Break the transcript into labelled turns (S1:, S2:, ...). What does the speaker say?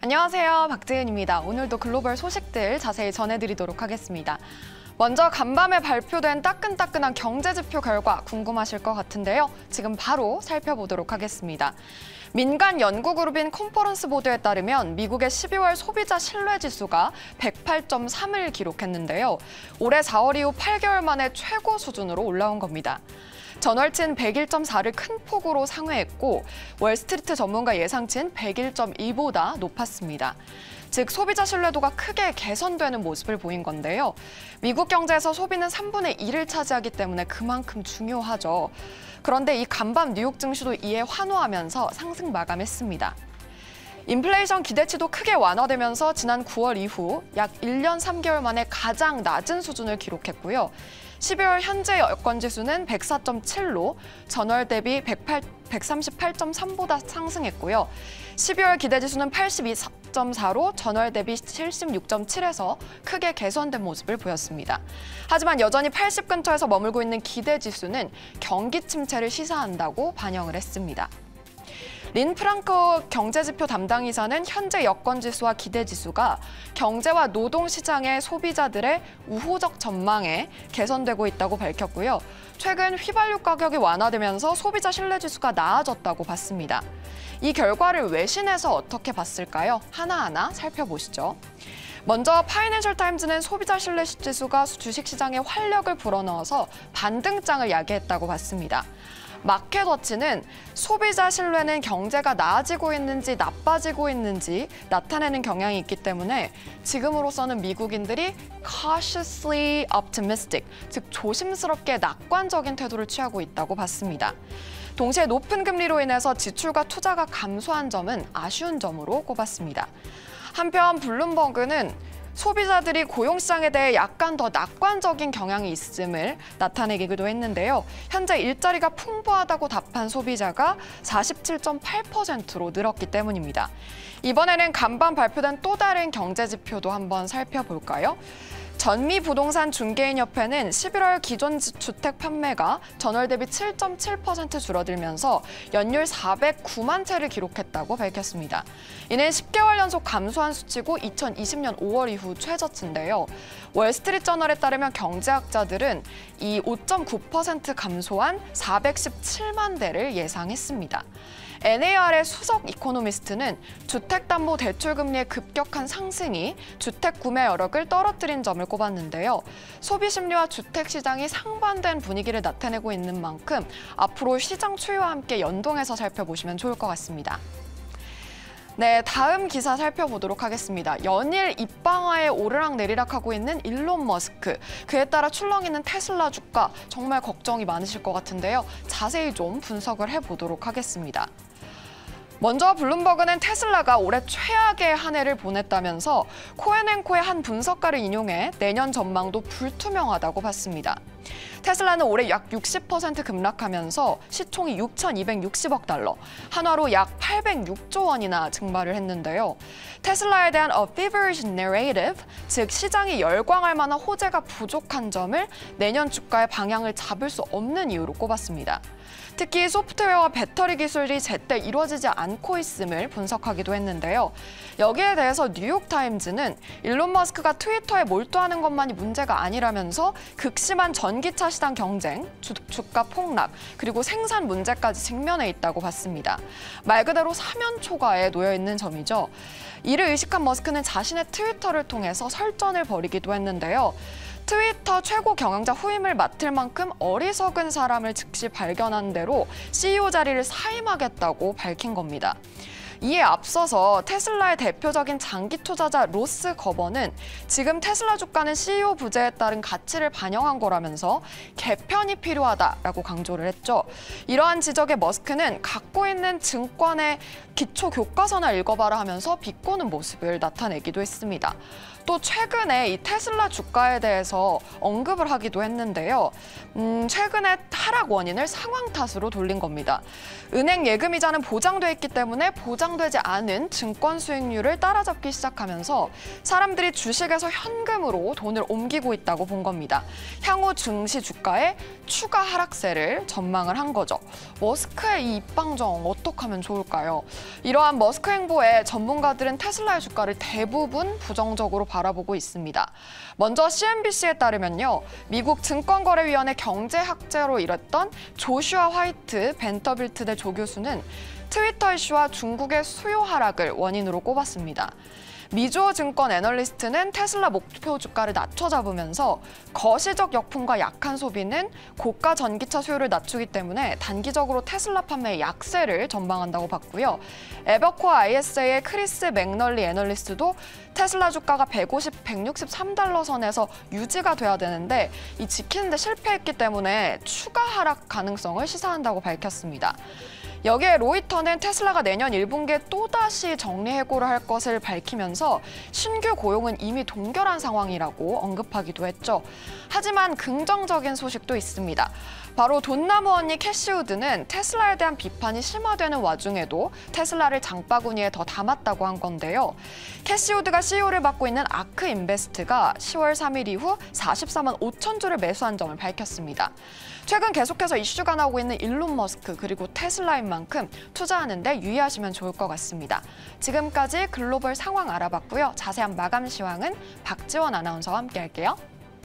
S1: 안녕하세요. 박재은입니다. 오늘도 글로벌 소식들 자세히 전해드리도록 하겠습니다. 먼저 간밤에 발표된 따끈따끈한 경제지표 결과 궁금하실 것 같은데요. 지금 바로 살펴보도록 하겠습니다. 민간 연구그룹인 컨퍼런스 보도에 따르면 미국의 12월 소비자 신뢰지수가 108.3을 기록했는데요. 올해 4월 이후 8개월 만에 최고 수준으로 올라온 겁니다. 전월치는 101.4를 큰 폭으로 상회했고 월스트리트 전문가 예상치는 101.2보다 높았습니다. 즉 소비자 신뢰도가 크게 개선되는 모습을 보인 건데요. 미국 경제에서 소비는 3분의 1을 차지하기 때문에 그만큼 중요하죠. 그런데 이 간밤 뉴욕 증시도 이에 환호하면서 상승 마감했습니다. 인플레이션 기대치도 크게 완화되면서 지난 9월 이후 약 1년 3개월 만에 가장 낮은 수준을 기록했고요. 12월 현재 여건지수는 104.7로 전월 대비 138.3보다 상승했고요. 12월 기대지수는 82.4로 전월 대비 76.7에서 크게 개선된 모습을 보였습니다. 하지만 여전히 80 근처에서 머물고 있는 기대지수는 경기 침체를 시사한다고 반영을 했습니다. 린 프랑크 경제지표 담당이사는 현재 여건지수와 기대지수가 경제와 노동시장의 소비자들의 우호적 전망에 개선되고 있다고 밝혔고요. 최근 휘발유 가격이 완화되면서 소비자 신뢰지수가 나아졌다고 봤습니다. 이 결과를 외신에서 어떻게 봤을까요? 하나하나 살펴보시죠. 먼저 파이낸셜 타임즈는 소비자 신뢰지수가 주식시장에 활력을 불어넣어서 반등장을 야기했다고 봤습니다. 마켓워치는 소비자 신뢰는 경제가 나아지고 있는지 나빠지고 있는지 나타내는 경향이 있기 때문에 지금으로서는 미국인들이 cautiously optimistic, 즉 조심스럽게 낙관적인 태도를 취하고 있다고 봤습니다. 동시에 높은 금리로 인해서 지출과 투자가 감소한 점은 아쉬운 점으로 꼽았습니다. 한편 블룸버그는 소비자들이 고용시장에 대해 약간 더 낙관적인 경향이 있음을 나타내기도 했는데요. 현재 일자리가 풍부하다고 답한 소비자가 47.8%로 늘었기 때문입니다. 이번에는 간밤 발표된 또 다른 경제지표도 한번 살펴볼까요? 전미부동산 중개인협회는 11월 기존 주택 판매가 전월 대비 7.7% 줄어들면서 연율 409만 채를 기록했다고 밝혔습니다. 이는 10개월 연속 감소한 수치고 2020년 5월 이후 최저치인데요. 월스트리트저널에 따르면 경제학자들은 이 5.9% 감소한 417만 대를 예상했습니다. NAR의 수석 이코노미스트는 주택담보대출금리의 급격한 상승이 주택 구매 여력을 떨어뜨린 점을 꼽았는데요. 소비 심리와 주택 시장이 상반된 분위기를 나타내고 있는 만큼 앞으로 시장 추이와 함께 연동해서 살펴보시면 좋을 것 같습니다. 네, 다음 기사 살펴보도록 하겠습니다. 연일 입방아에 오르락내리락하고 있는 일론 머스크, 그에 따라 출렁이는 테슬라 주가, 정말 걱정이 많으실 것 같은데요. 자세히 좀 분석을 해보도록 하겠습니다. 먼저 블룸버그는 테슬라가 올해 최악의 한 해를 보냈다면서 코앤앤코의 한 분석가를 인용해 내년 전망도 불투명하다고 봤습니다. 테슬라는 올해 약 60% 급락하면서 시총이 6,260억 달러, 한화로 약 806조 원이나 증발을 했는데요. 테슬라에 대한 a feverish narrative, 즉 시장이 열광할 만한 호재가 부족한 점을 내년 주가의 방향을 잡을 수 없는 이유로 꼽았습니다. 특히 소프트웨어와 배터리 기술이 제때 이루어지지 않고 있음을 분석하기도 했는데요. 여기에 대해서 뉴욕타임즈는 일론 머스크가 트위터에 몰두하는 것만이 문제가 아니라면서 극심한 전기차 시장 경쟁, 주가 폭락, 그리고 생산 문제까지 직면해 있다고 봤습니다. 말 그대로 사면초가에 놓여 있는 점이죠. 이를 의식한 머스크는 자신의 트위터를 통해서 설전을 벌이기도 했는데요. 트위터 최고 경영자 후임을 맡을 만큼 어리석은 사람을 즉시 발견한 대로 CEO 자리를 사임하겠다고 밝힌 겁니다. 이에 앞서서 테슬라의 대표적인 장기 투자자 로스 거버는 지금 테슬라 주가는 CEO 부재에 따른 가치를 반영한 거라면서 개편이 필요하다라고 강조를 했죠. 이러한 지적에 머스크는 갖고 있는 증권의 기초 교과서나 읽어봐라 하면서 비꼬는 모습을 나타내기도 했습니다. 또 최근에 이 테슬라 주가에 대해서 언급을 하기도 했는데요. 최근에 하락 원인을 상황 탓으로 돌린 겁니다. 은행 예금 이자는 보장돼 있기 때문에 보장 보장되지 않은 증권 수익률을 따라잡기 시작하면서 사람들이 주식에서 현금으로 돈을 옮기고 있다고 본 겁니다. 향후 증시 주가에 추가 하락세를 전망을 한 거죠. 머스크의 이 입방정 어떻게 하면 좋을까요? 이러한 머스크 행보에 전문가들은 테슬라의 주가를 대부분 부정적으로 바라보고 있습니다. 먼저 CNBC에 따르면요. 미국 증권거래위원회 경제학자로 일했던 조슈아 화이트 벤터빌트대 조교수는 트위터 이슈와 중국의 수요 하락을 원인으로 꼽았습니다. 미주어 증권 애널리스트는 테슬라 목표 주가를 낮춰 잡으면서 거시적 역풍과 약한 소비는 고가 전기차 수요를 낮추기 때문에 단기적으로 테슬라 판매의 약세를 전망한다고 봤고요. 에버코어 ISA의 크리스 맥널리 애널리스트도 테슬라 주가가 150, 163달러 선에서 유지가 돼야 되는데 이 지키는 데 실패했기 때문에 추가 하락 가능성을 시사한다고 밝혔습니다. 여기에 로이터는 테슬라가 내년 1분기에 또다시 정리해고를 할 것을 밝히면서 신규 고용은 이미 동결한 상황이라고 언급하기도 했죠. 하지만 긍정적인 소식도 있습니다. 바로 돈나무 언니 캐시우드는 테슬라에 대한 비판이 심화되는 와중에도 테슬라를 장바구니에 더 담았다고 한 건데요. 캐시우드가 CEO를 맡고 있는 아크 인베스트가 10월 3일 이후 44만 5천 주를 매수한 점을 밝혔습니다. 최근 계속해서 이슈가 나오고 있는 일론 머스크 그리고 테슬라인 만큼 투자하는 데 유의하시면 좋을 것 같습니다. 지금까지 글로벌 상황 알아봤고요. 자세한 마감 시황은 박지원 아나운서와 함께 할게요.